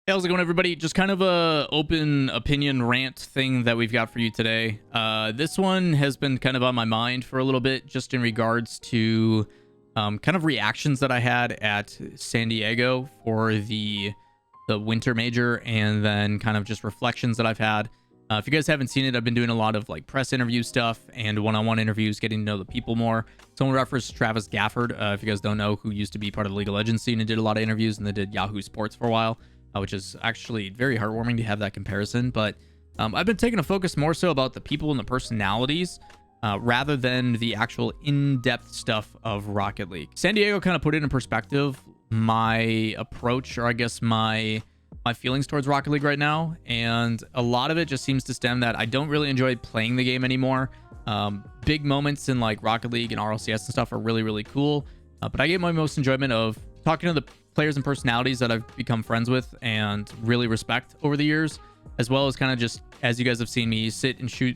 Hey, how's it going, everybody? Just kind of a open opinion rant thing that we've got for you today. This one has been kind of on my mind for a little bit, just in regards to kind of reactions that I had at San Diego for the winter major, and then kind of just reflections that I've had. If you guys haven't seen it, I've been doing a lot of like press interview stuff and one-on-one interviews, getting to know the people more. Someone referenced Travis Gafford, if you guys don't know, who used to be part of the League of Legends scene and did a lot of interviews, and they did Yahoo Sports for a while. Which is actually very heartwarming to have that comparison. But I've been taking a focus more so about the people and the personalities rather than the actual in-depth stuff of Rocket League. San Diego kind of put it in perspective, my approach, or I guess my feelings towards Rocket League right now. And a lot of it just seems to stem that I don't really enjoy playing the game anymore. Big moments in like Rocket League and RLCS and stuff are really, really cool. But I get my most enjoyment of talking to the players and personalities that I've become friends with and really respect over the years, as well as kind of just, as you guys have seen me sit and shoot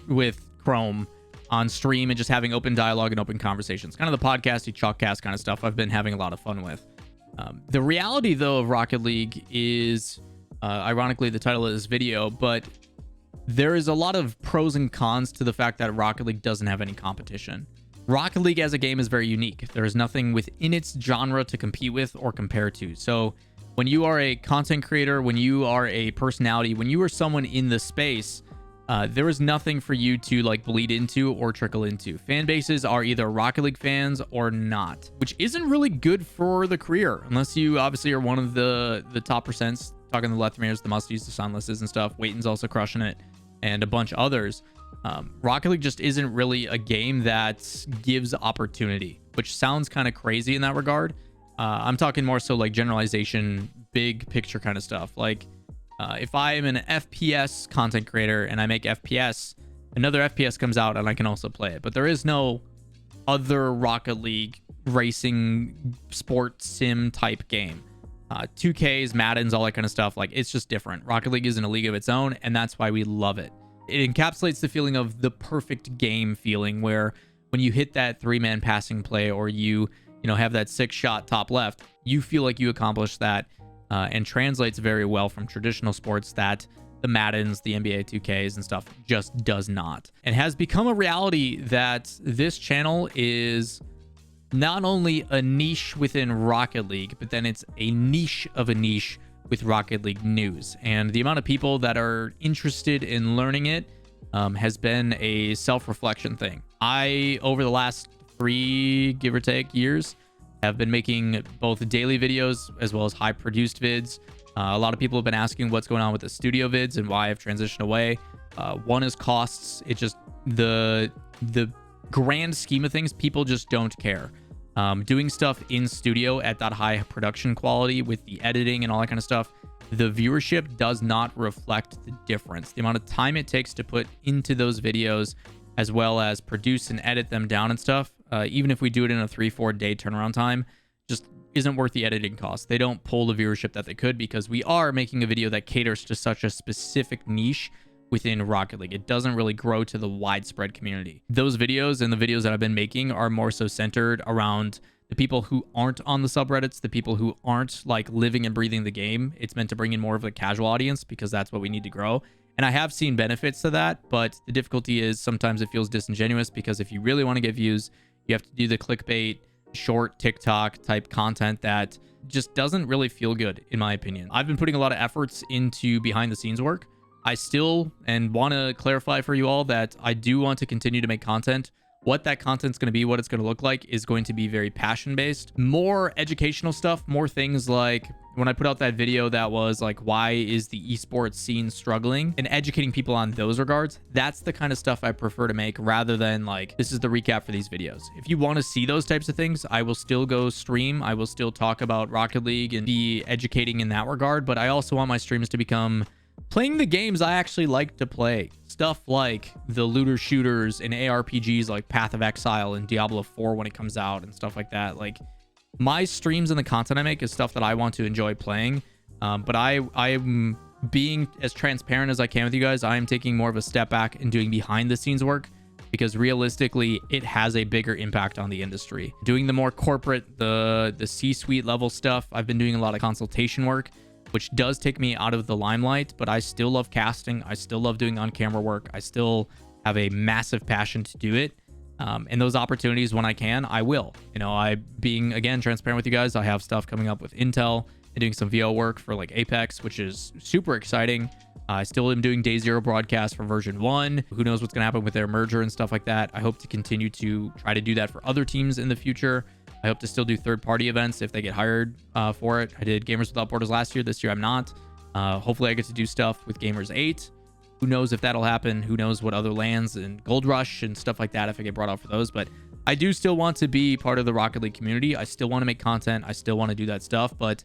with Chrome on stream and just having open dialogue and open conversations, kind of the podcasty chalkcast kind of stuff I've been having a lot of fun with. The reality though of Rocket League is, ironically the title of this video, but there is a lot of pros and cons to the fact that Rocket League doesn't have any competition. Rocket League as a game is very unique. There is nothing within its genre to compete with or compare to. So when you are a content creator, when you are a personality, when you are someone in the space, there is nothing for you to like bleed into or trickle into. Fan bases are either Rocket League fans or not, which isn't really good for the career, unless you obviously are one of the top percents, talking the Lethmers, the Musties, the Sunlesses and stuff. Waiton's also crushing it, and a bunch of others. Rocket League just isn't really a game that gives opportunity, which sounds kind of crazy in that regard. I'm talking more so like generalization, big picture kind of stuff. Like if I am an FPS content creator and I make FPS, another FPS comes out and I can also play it. But there is no other Rocket League racing sport sim type game. 2Ks, Maddens, all that kind of stuff. Like, it's just different. Rocket League is in a league of its own, and that's why we love it. It encapsulates the feeling of the perfect game feeling, where when you hit that 3-man passing play, or you have that 6-shot top left, you feel like you accomplished that, and translates very well from traditional sports that the Maddens, the NBA 2Ks and stuff just does not. And has become a reality that this channel is not only a niche within Rocket League, but then it's a niche of a niche with Rocket League news. And the amount of people that are interested in learning it has been a self-reflection thing. I, over the last 3, give or take, years, have been making both daily videos as well as high produced vids. A lot of people have been asking what's going on with the studio vids and why I've transitioned away. One is costs. It just, the grand scheme of things, people just don't care. Doing stuff in studio at that high production quality with the editing and all that kind of stuff, the viewership does not reflect the difference. The amount of time it takes to put into those videos, as well as produce and edit them down and stuff, even if we do it in a 3-4 day turnaround time, just isn't worth the editing cost. They don't pull the viewership that they could, because we are making a video that caters to such a specific niche within Rocket League. It doesn't really grow to the widespread community. Those videos and the videos that I've been making are more so centered around the people who aren't on the subreddits, the people who aren't like living and breathing the game. It's meant to bring in more of a casual audience, because that's what we need to grow. And I have seen benefits to that, but the difficulty is sometimes it feels disingenuous, because if you really want to get views, you have to do the clickbait, short TikTok type content that just doesn't really feel good, in my opinion. I've been putting a lot of efforts into behind the scenes work. I still, and want to clarify for you all, that I do want to continue to make content. What that content's going to be, what it's going to look like, is going to be very passion based, more educational stuff, more things like when I put out that video that was like, why is the esports scene struggling, and educating people on those regards. That's the kind of stuff I prefer to make, rather than like, this is the recap for these videos. If you want to see those types of things, I will still go stream. I will still talk about Rocket League and be educating in that regard. But I also want my streams to become playing the games I actually like to play. Stuff like the looter shooters and ARPGs like Path of Exile and Diablo 4 when it comes out and stuff like that. Like, my streams and the content I make is stuff that I want to enjoy playing. But I'm being as transparent as I can with you guys. I am taking more of a step back and doing behind the scenes work, because realistically, it has a bigger impact on the industry. Doing the more corporate, the C-suite level stuff, I've been doing a lot of consultation work. which does take me out of the limelight, but I still love casting. I still love doing on-camera work. I still have a massive passion to do it. And those opportunities, when I can, I will. You know, I being, again, transparent with you guys, I have stuff coming up with Intel and doing some VO work for like Apex, which is super exciting. I still am doing Day Zero broadcast for version 1. Who knows what's going to happen with their merger and stuff like that. I hope to continue to try to do that for other teams in the future. I hope to still do third-party events if they get hired for it. I did Gamers Without Borders last year. This year I'm not. Hopefully I get to do stuff with Gamers 8. Who knows if that'll happen? Who knows what other lands and Gold Rush and stuff like that if I get brought out for those. But I do still want to be part of the Rocket League community. I still want to make content. I still want to do that stuff. But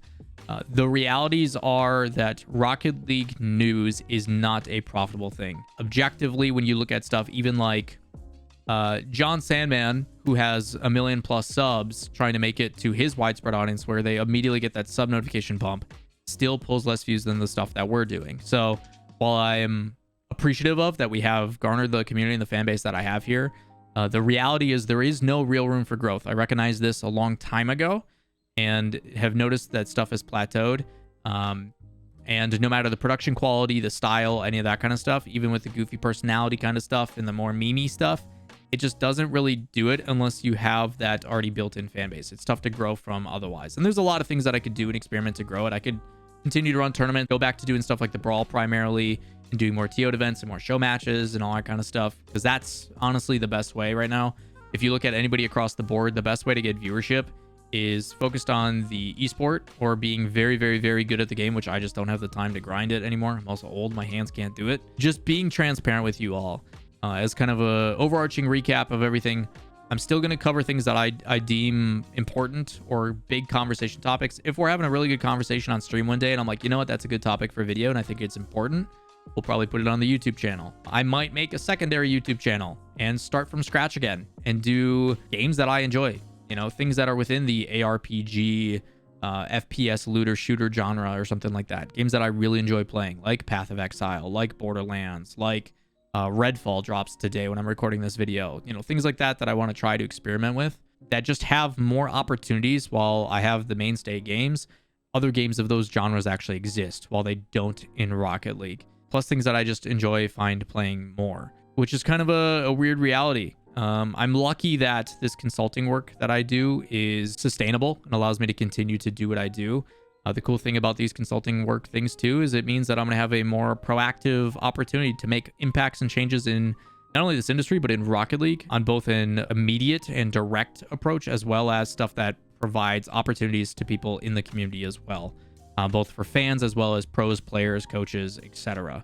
the realities are that Rocket League news is not a profitable thing. Objectively, when you look at stuff, even like John Sandman, who has 1 million+ subs, trying to make it to his widespread audience where they immediately get that sub notification bump, still pulls less views than the stuff that we're doing. So while I am appreciative of that we have garnered the community and the fan base that I have here, the reality is there is no real room for growth. I recognized this a long time ago and have noticed that stuff has plateaued. And no matter the production quality, the style, any of that kind of stuff, even with the goofy personality kind of stuff and the more memey stuff, it just doesn't really do it unless you have that already built-in fan base. It's tough to grow from otherwise. And there's a lot of things that I could do and experiment to grow it. I could continue to run tournaments, go back to doing stuff like the Brawl primarily, and doing more TO events and more show matches and all that kind of stuff, because that's honestly the best way right now. If you look at anybody across the board, the best way to get viewership is focused on the esport or being very, very, very good at the game, which I just don't have the time to grind it anymore. I'm also old. My hands can't do it. Just being transparent with you all as kind of a overarching recap of everything. I'm still going to cover things that I deem important or big conversation topics. If we're having a really good conversation on stream one day and I'm like, you know what, that's a good topic for video and I think it's important, we'll probably put it on the YouTube channel. I might make a secondary YouTube channel and start from scratch again and do games that I enjoy. You know, things that are within the ARPG, FPS looter shooter genre or something like that. Games that I really enjoy playing, like Path of Exile, like Borderlands, like Redfall drops today when I'm recording this video. You know, things like that that I want to try to experiment with that just have more opportunities. While I have the mainstay games, other games of those genres actually exist while they don't in Rocket League. Plus things that I just enjoy find playing more, which is kind of a weird reality. I'm lucky that this consulting work that I do is sustainable and allows me to continue to do what I do. The cool thing about these consulting work things too is it means that I'm going to have a more proactive opportunity to make impacts and changes in not only this industry, but in Rocket League on both an immediate and direct approach, as well as stuff that provides opportunities to people in the community as well, both for fans as well as pros, players, coaches, etc.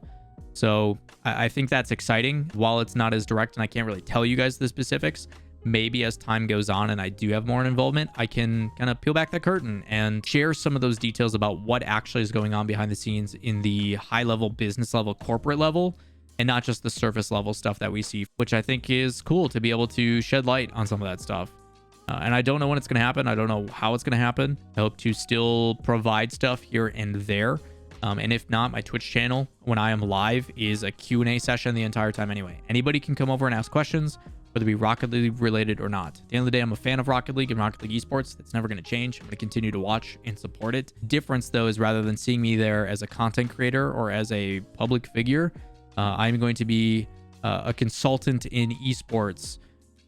So I think that's exciting. While it's not as direct and I can't really tell you guys the specifics, maybe as time goes on and I do have more involvement, I can kind of peel back the curtain and share some of those details about what actually is going on behind the scenes in the high level, business level, corporate level, and not just the surface level stuff that we see, which I think is cool to be able to shed light on some of that stuff. And I don't know when it's going to happen. I don't know how it's going to happen. I hope to still provide stuff here and there. And if not, my Twitch channel, when I am live, is a Q&A session the entire time anyway. Anybody can come over and ask questions, whether it be Rocket League related or not. At the end of the day, I'm a fan of Rocket League and Rocket League esports. That's never going to change. I'm going to continue to watch and support it. Difference, though, is rather than seeing me there as a content creator or as a public figure, I'm going to be a consultant in esports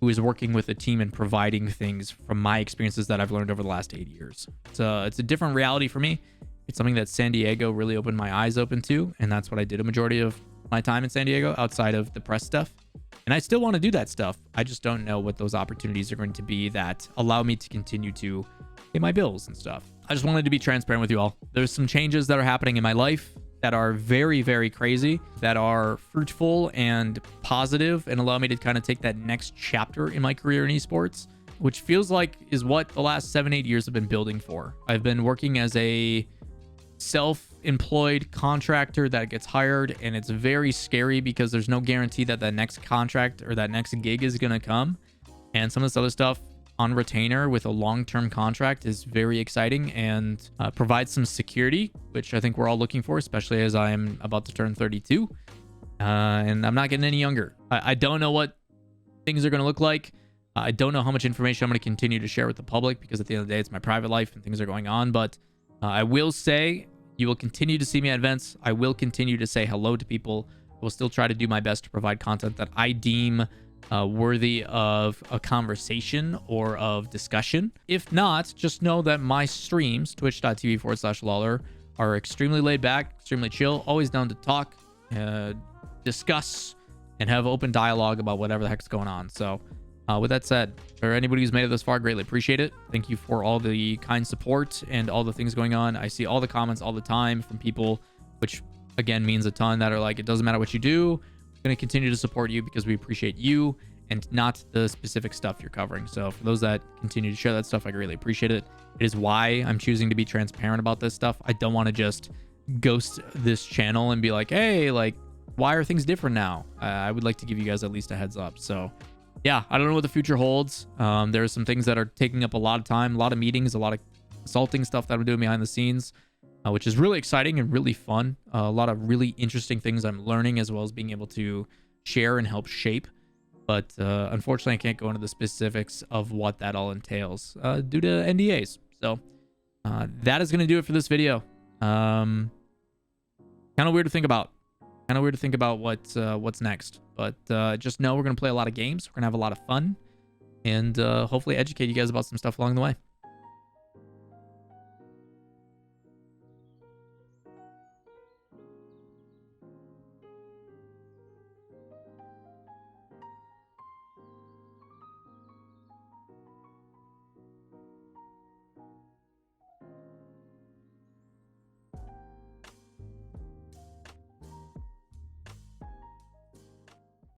who is working with a team and providing things from my experiences that I've learned over the last 8 years. It's a different reality for me. It's something that San Diego really opened my eyes open to, and that's what I did a majority of my time in San Diego outside of the press stuff. And I still want to do that stuff. I just don't know what those opportunities are going to be that allow me to continue to pay my bills and stuff. I just wanted to be transparent with you all. There's some changes that are happening in my life that are very, very crazy, that are fruitful and positive and allow me to kind of take that next chapter in my career in esports, which feels like is what the last 7-8 years have been building for. I've been working as a self-employed contractor that gets hired, and it's very scary because there's no guarantee that that next contract or that next gig is going to come. And some of this other stuff on retainer with a long-term contract is very exciting and provides some security, which I think we're all looking for, especially as I'm about to turn 32 and I'm not getting any younger. I don't know what things are going to look like. I don't know how much information I'm going to continue to share with the public because at the end of the day, it's my private life and things are going on. But I will say You will continue to see me at events. I will continue to say hello to people. I will still try to do my best to provide content that I deem worthy of a conversation or of discussion. If not, just know that my streams, twitch.tv/Lawler, are extremely laid back, extremely chill, always down to talk, discuss, and have open dialogue about whatever the heck's going on. So with that said, for anybody who's made it this far, greatly appreciate it. Thank you for all the kind support and all the things going on. I see all the comments all the time from people, which again means a ton, that are like, it doesn't matter what you do, I'm going to continue to support you because we appreciate you and not the specific stuff you're covering. So for those that continue to share that stuff, I greatly appreciate it. It is why I'm choosing to be transparent about this stuff. I don't want to just ghost this channel and be like, hey, like, why are things different now? I would like to give you guys at least a heads up. So yeah, I don't know what the future holds. There are some things that are taking up a lot of time, a lot of meetings, a lot of consulting stuff that I'm doing behind the scenes, which is really exciting and really fun. A lot of really interesting things I'm learning, as well as being able to share and help shape. But unfortunately, I can't go into the specifics of what that all entails due to NDAs. So that is going to do it for this video. Kind of weird to think about. What's next. But just know we're going to play a lot of games. We're going to have a lot of fun. And hopefully educate you guys about some stuff along the way.